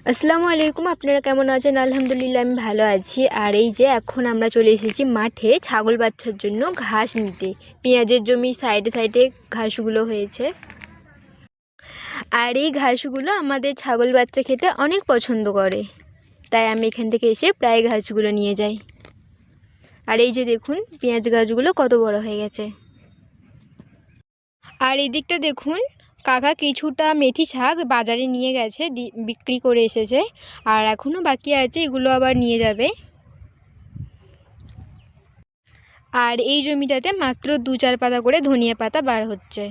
আসসালামু আলাইকুম, আপনারা কেমন আছেন? আলহামদুলিল্লাহ আমি ভালো আছি। আর এই যে এখন আমরা চলে এসেছি মাঠে ছাগল বাচ্চার জন্য ঘাস নিতে। পেঁয়াজের জমি সাইডে সাইডে ঘাসগুলো হয়েছে, আর এই ঘাসগুলো আমাদের ছাগল বাচ্চা খেতে অনেক পছন্দ করে, তাই আমি এখান থেকে এসে প্রায় ঘাসগুলো নিয়ে যাই। আর এই যে দেখুন পেঁয়াজ গাছগুলো কত বড় হয়ে গেছে। আর এই দিকটা দেখুন, কাকা কিছুটা মেথি শাক বাজারে নিয়ে গেছে, বিক্রি করে এসেছে, আর এখনও বাকি আছে, এগুলো আবার নিয়ে যাবে। আর এই জমিটাতে মাত্র 2-4 পাতা করে ধনিয়া পাতা বার হচ্ছে।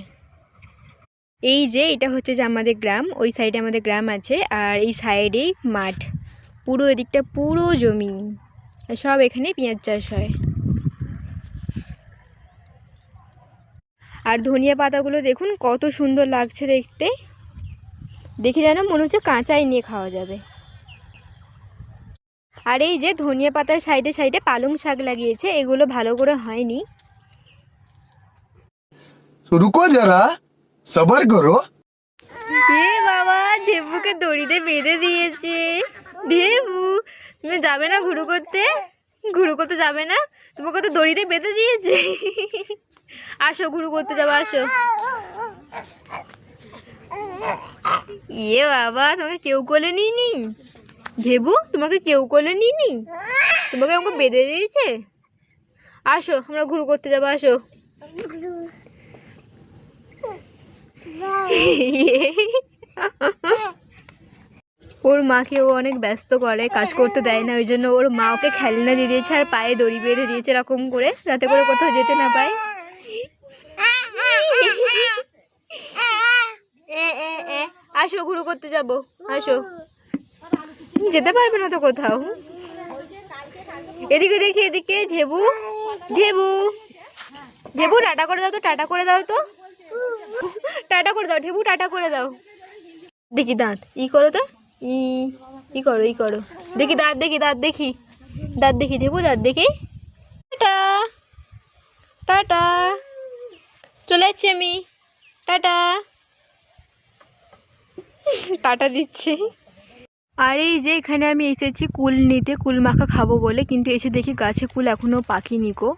এই যে এটা হচ্ছে যে আমাদের গ্রাম, ওই সাইডে আমাদের গ্রাম আছে, আর এই সাইডেই মাঠ, পুরো এদিকটা পুরো জমি, সব এখানে পেঁয়াজ চাষ হয়। আর ধনিয়া পাতাগুলো দেখুন কত সুন্দর লাগছে দেখতে, দেখে যেন মনে হচ্ছে কাঁচাই নিয়ে খাওয়া যাবে। আর এই যে ধনিয়া পাতার সাইডে সাইডে পালং শাক লাগিয়েছে, এগুলো ভালো করে হয়নি। রুকো যারা, সবার করো। এ বাবা, ঢেবুকে দড়িতে বেঁধে দিয়েছে। ঢেবু, তুমি যাবে না ঘুরু করতে? ঘুরু করতে যাবে না? তোমাকে তো দড়িতে বেঁধে দিয়েছে। আসো ঘুরু করতে যাবো, আসো। ইয়ে বাবা, তোমাকে কেউ কোলে নিইনি? ঢেবু, তোমাকে কেউ কোলে নিইনি? তোমাকে আমাকে বেঁধে দিয়েছে। আসো আমরা ঘুরু করতে যাবো, আসো। ওর মাকে ও অনেক ব্যস্ত করে, কাজ করতে দেয় না, ওই জন্য ওর মা ওকে খেলনা দিয়ে দিয়েছে আর পায়ে দড়ি বেঁধে দিয়েছে এরকম করে, যাতে করে কোথাও যেতে না পায়। আসো ঘুরু করতে যাবো, আসো। যেতে পারবে না তো কোথাও। এদিকে দেখি, এদিকে। ঢেবু, ঢেবু, ঢেবু টাটা করে দাও তো, টাটা করে দাও তো, টাটা করে দাও ঢেবু, টাটা করে দাও। দেখি দাঁত ই করো তো, ই করো, ই করো, দেখি দাঁত, দেখি দাঁত, দেখি দাঁত, দেখি ঢেবু দাঁত দেখি। টাটা, টাটা, চলে যাচ্ছি আমি, টাটা। টাটা দিচ্ছে। আর এই যে এখানে আমি এসেছি কুল নিতে, কুল মাখা খাবো বলে, কিন্তু এসে দেখি গাছে কুল এখনও পাকিনি গো,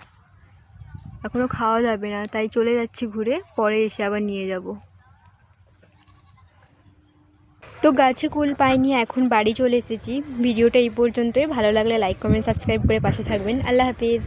এখনও খাওয়া যাবে না, তাই চলে যাচ্ছি ঘুরে, পরে এসে আবার নিয়ে যাব। তো গাছে কুল পাইনি, এখন বাড়ি চলে এসেছি। ভিডিওটা এই পর্যন্তই, ভালো লাগলে লাইক কমেন্ট সাবস্ক্রাইব করে পাশে থাকবেন। আল্লাহ হাফিজ।